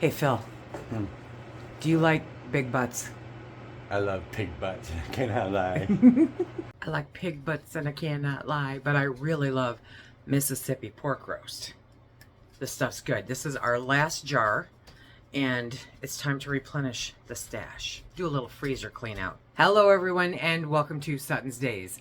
Hey Phil, do you like big butts? I love pig butts, cannot lie. I like pig butts and I cannot lie, but I really love Mississippi pork roast. This stuff's good. This is our last jar and it's time to replenish the stash. Do a little freezer clean out. Hello everyone and welcome to SuttonsDaze.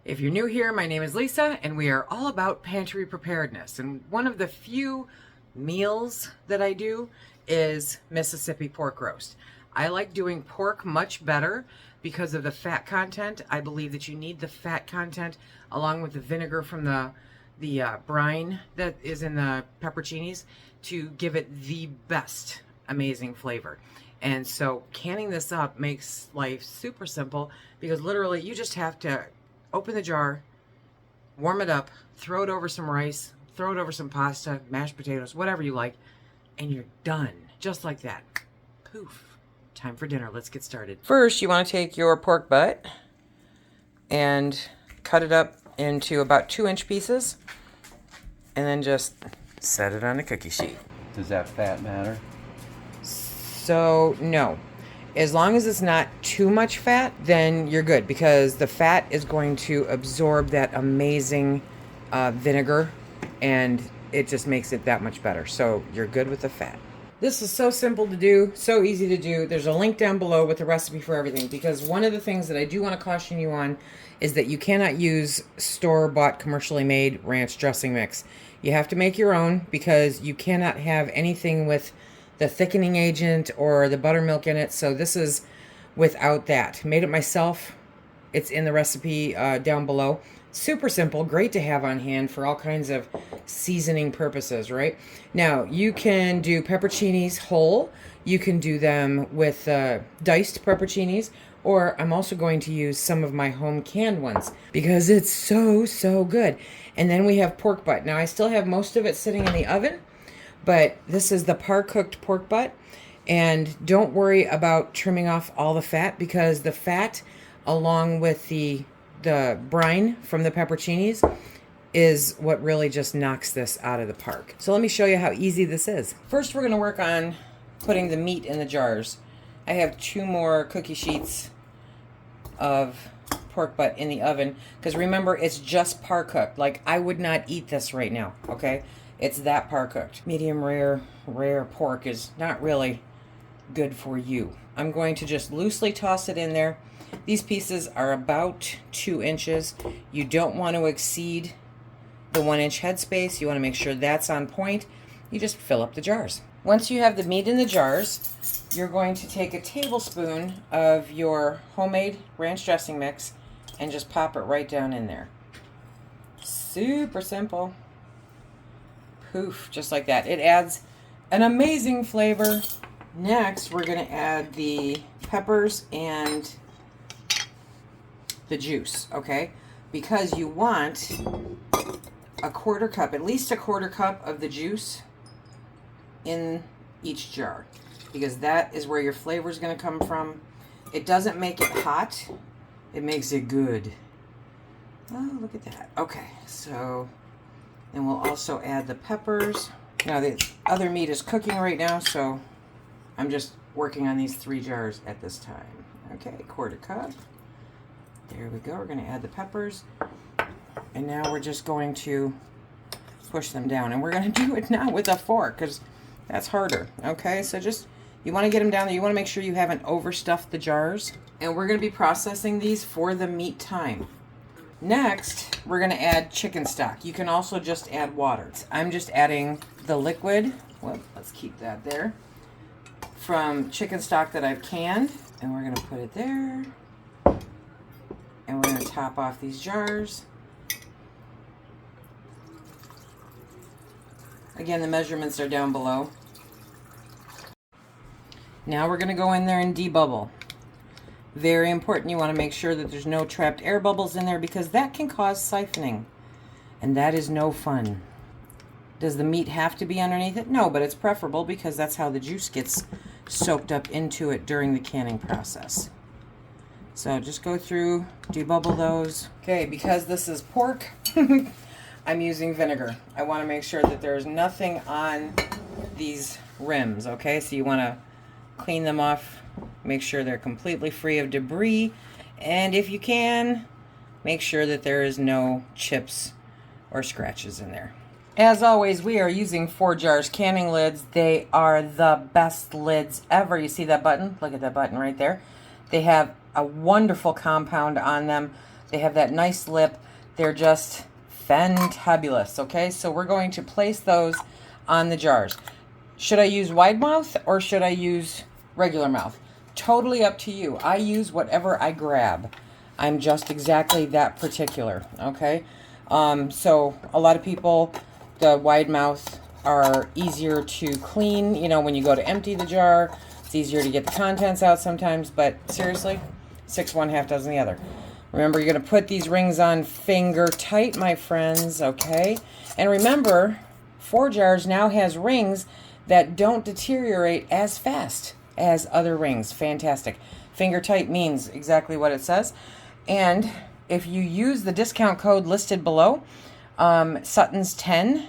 If you're new here, my name is Lisa and we are all about pantry preparedness. And one of the few meals that I do is Mississippi pork roast. I like doing pork much better because of the fat content. I believe that you need the fat content along with the vinegar from the brine that is in the pepperoncinis to give it the best amazing flavor. And so canning this up makes life super simple because literally you just have to open the jar, warm it up, throw it over some rice, throw it over some pasta, mashed potatoes, whatever you like, and you're done. Just like that. Poof. Time for dinner. Let's get started. First, you want to take your pork butt and cut it up into about 2-inch pieces, and then just set it on a cookie sheet. Does that fat matter? So, no. As long as it's not too much fat, then you're good because the fat is going to absorb that amazing vinegar and it just makes it that much better. So you're good with the fat. This is so simple to do, so easy to do. There's a link down below with the recipe for everything because one of the things that I do want to caution you on is that you cannot use store-bought commercially made ranch dressing mix. You have to make your own because you cannot have anything with the thickening agent or the buttermilk in it. So this is without that. Made it myself. It's in the recipe down below. Super simple, great to have on hand for all kinds of seasoning purposes, right? Now, you can do pepperoncinis whole. You can do them with diced pepperoncinis, or I'm also going to use some of my home canned ones because it's so good. And then we have pork butt. Now, I still have most of it sitting in the oven, but this is the par-cooked pork butt. And don't worry about trimming off all the fat because the fat, along with the brine from the pepperoncinis, is what really just knocks this out of the park. So let me show you how easy this is. First, we're going to work on putting the meat in the jars. I have 2 more cookie sheets of pork butt in the oven because remember, it's just par-cooked. Like, I would not eat this right now, okay? It's that par-cooked. Medium rare pork is not really good for you. I'm going to just loosely toss it in there. These pieces are about 2 inches. You don't want to exceed the 1-inch headspace. You want to make sure that's on point. You just fill up the jars. Once you have the meat in the jars, you're going to take a tablespoon of your homemade ranch dressing mix and just pop it right down in there. Super simple. Poof, just like that. It adds an amazing flavor. Next, we're going to add the peppers and the juice, okay? Because you want a 1/4 cup, at least a 1/4 cup of the juice in each jar, because that is where your flavor is going to come from. It doesn't make it hot, it makes it good. Oh, look at that. Okay, so then we'll also add the peppers. Now the other meat is cooking right now, so I'm just working on these 3 jars at this time. Okay, 1/4 cup. There we go. We're going to add the peppers. And now we're just going to push them down. And we're going to do it now with a fork because that's harder. Okay, so just, you want to get them down there. You want to make sure you haven't overstuffed the jars. And we're going to be processing these for the meat time. Next, we're going to add chicken stock. You can also just add water. I'm just adding the liquid. Well, let's keep that there. From chicken stock that I've canned. And we're going to put it there. And we're going to top off these jars. Again, the measurements are down below. Now we're going to go in there and debubble. Very important. You want to make sure that there's no trapped air bubbles in there because that can cause siphoning. And that is no fun. Does the meat have to be underneath it? No, but it's preferable because that's how the juice gets soaked up into it during the canning process. So just go through, debubble those. Okay, because this is pork, I'm using vinegar. I want to make sure that there's nothing on these rims, okay? So you want to clean them off, make sure they're completely free of debris, and if you can, make sure that there is no chips or scratches in there. As always, we are using 4 Jars canning lids. They are the best lids ever. You see that button? Look at that button right there. They have a wonderful compound on them. They have that nice lip. They're just fantabulous, okay? So we're going to place those on the jars. Should I use wide mouth or should I use regular mouth? Totally up to you. I use whatever I grab. I'm just exactly that particular, okay? So a lot of people, the wide mouth are easier to clean. You know, when you go to empty the jar, it's easier to get the contents out sometimes, but seriously, 6 one, half dozen the other. Remember, you're going to put these rings on finger tight, my friends, okay? And remember, 4 Jars now has rings that don't deteriorate as fast as other rings. Fantastic. Finger tight means exactly what it says. And if you use the discount code listed below, Suttons10,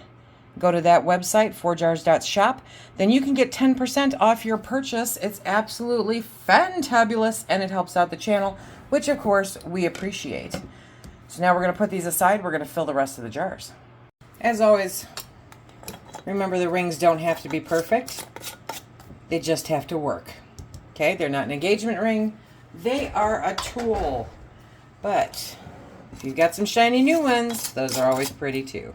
go to that website, 4jars.shop, then you can get 10% off your purchase. It's absolutely fantabulous, and it helps out the channel, which of course we appreciate. So now we're going to put these aside. We're going to fill the rest of the jars. As always, remember the rings don't have to be perfect. They just have to work. Okay, they're not an engagement ring. They are a tool. But if you've got some shiny new ones, those are always pretty too.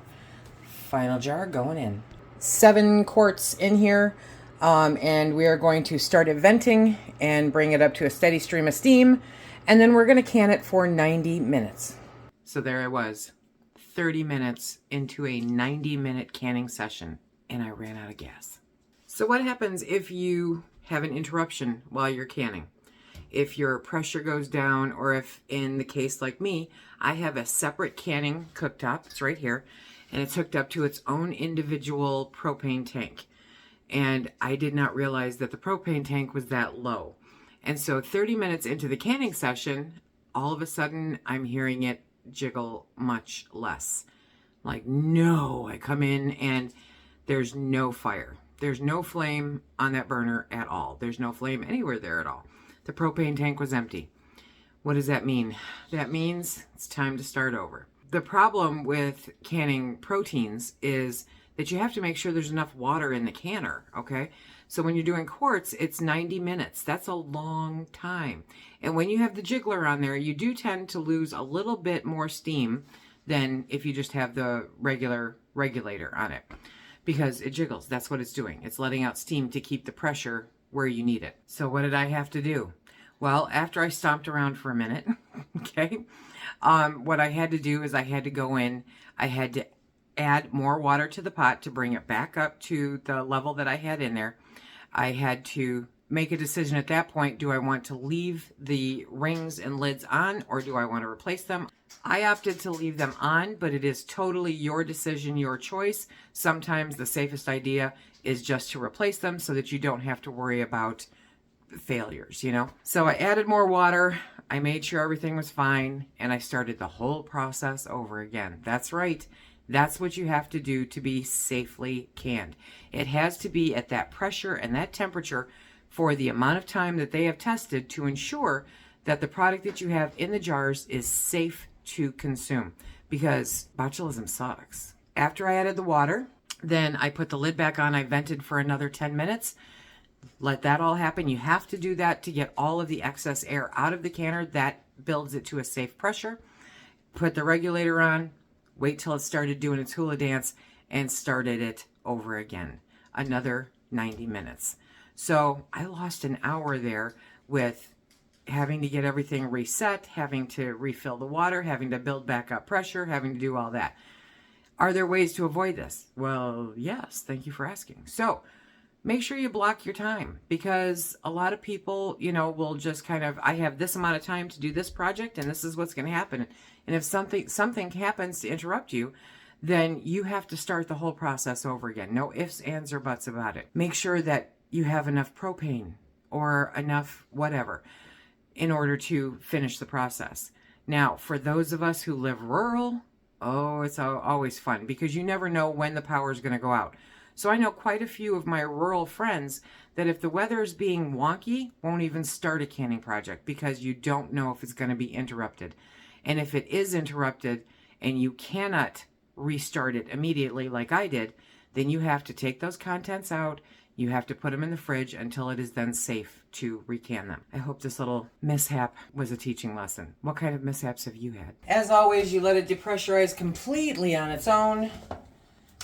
Final jar going in. 7 quarts in here. And we are going to start it venting and bring it up to a steady stream of steam. And then we're going to can it for 90 minutes. So there I was, 30 minutes into a 90-minute canning session, and I ran out of gas. So what happens if you have an interruption while you're canning? If your pressure goes down, or if, in the case like me, I have a separate canning cooktop, it's right here, and it's hooked up to its own individual propane tank. And I did not realize that the propane tank was that low. And so 30 minutes into the canning session, all of a sudden I'm hearing it jiggle much less. Like, no, I come in and there's no fire. There's no flame on that burner at all. There's no flame anywhere there at all. The propane tank was empty. What does that mean? That means it's time to start over. The problem with canning proteins is that you have to make sure there's enough water in the canner, okay? So when you're doing quarts, it's 90 minutes. That's a long time. And when you have the jiggler on there, you do tend to lose a little bit more steam than if you just have the regular regulator on it, because it jiggles. That's what it's doing. It's letting out steam to keep the pressure where you need it. So what did I have to do? Well, after I stomped around for a minute, okay, what I had to do is I had to go in, I had to add more water to the pot to bring it back up to the level that I had in there. I had to make a decision at that point. Do I want to leave the rings and lids on, or do I want to replace them? I opted to leave them on, but it is totally your decision, your choice. Sometimes the safest idea is just to replace them so that you don't have to worry about failures, you know? So I added more water, I made sure everything was fine, and I started the whole process over again. That's right. That's what you have to do to be safely canned. It has to be at that pressure and that temperature for the amount of time that they have tested to ensure that the product that you have in the jars is safe to consume, because botulism sucks. After I added the water, then I put the lid back on. I vented for another 10 minutes. Let that all happen. You have to do that to get all of the excess air out of the canner. That builds it to a safe pressure. Put the regulator on. Wait till it started doing its hula dance, and started it over again. Another 90 minutes. So I lost an hour there with having to get everything reset, having to refill the water, having to build back up pressure, having to do all that. Are there ways to avoid this? Well, yes. Thank you for asking. So make sure you block your time, because a lot of people, you know, will just kind of, I have this amount of time to do this project and this is what's going to happen. And if something happens to interrupt you, then you have to start the whole process over again. No ifs, ands, or buts about it. Make sure that you have enough propane or enough whatever in order to finish the process. Now, for those of us who live rural, oh, it's always fun, because you never know when the power is going to go out. So I know quite a few of my rural friends that if the weather is being wonky, won't even start a canning project because you don't know if it's going to be interrupted. And if it is interrupted and you cannot restart it immediately like I did, then you have to take those contents out. You have to put them in the fridge until it is then safe to recan them. I hope this little mishap was a teaching lesson. What kind of mishaps have you had? As always, you let it depressurize completely on its own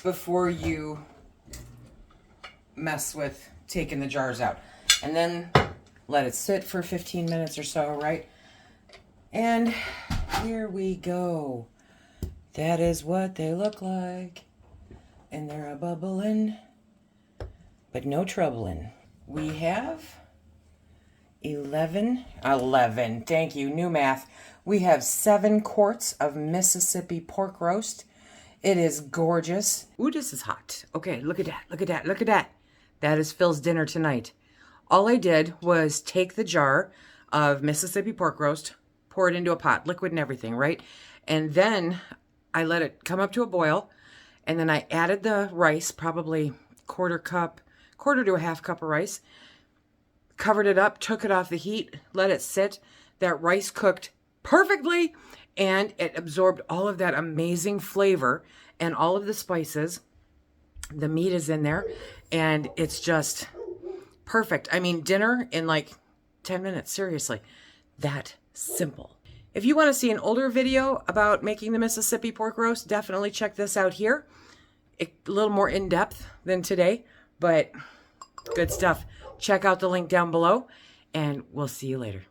before you mess with taking the jars out. And then let it sit for 15 minutes or so, right? And here we go. That is what they look like. And they're a bubbling, but no troubling. We have 11, thank you, new math. We have 7 quarts of Mississippi pork roast. It is gorgeous. Ooh, this is hot. Okay, look at that, look at that, look at that. That is Phil's dinner tonight. All I did was take the jar of Mississippi pork roast, pour it into a pot, liquid and everything, right? And then I let it come up to a boil, and then I added the rice, probably quarter to a half cup of rice, covered it up, took it off the heat, let it sit. That rice cooked perfectly, and it absorbed all of that amazing flavor and all of the spices. The meat is in there, and it's just perfect. I mean, dinner in like 10 minutes, seriously. That simple. If you want to see an older video about making the Mississippi pork roast, definitely check this out here. A little more in-depth than today, but good stuff. Check out the link down below, and we'll see you later.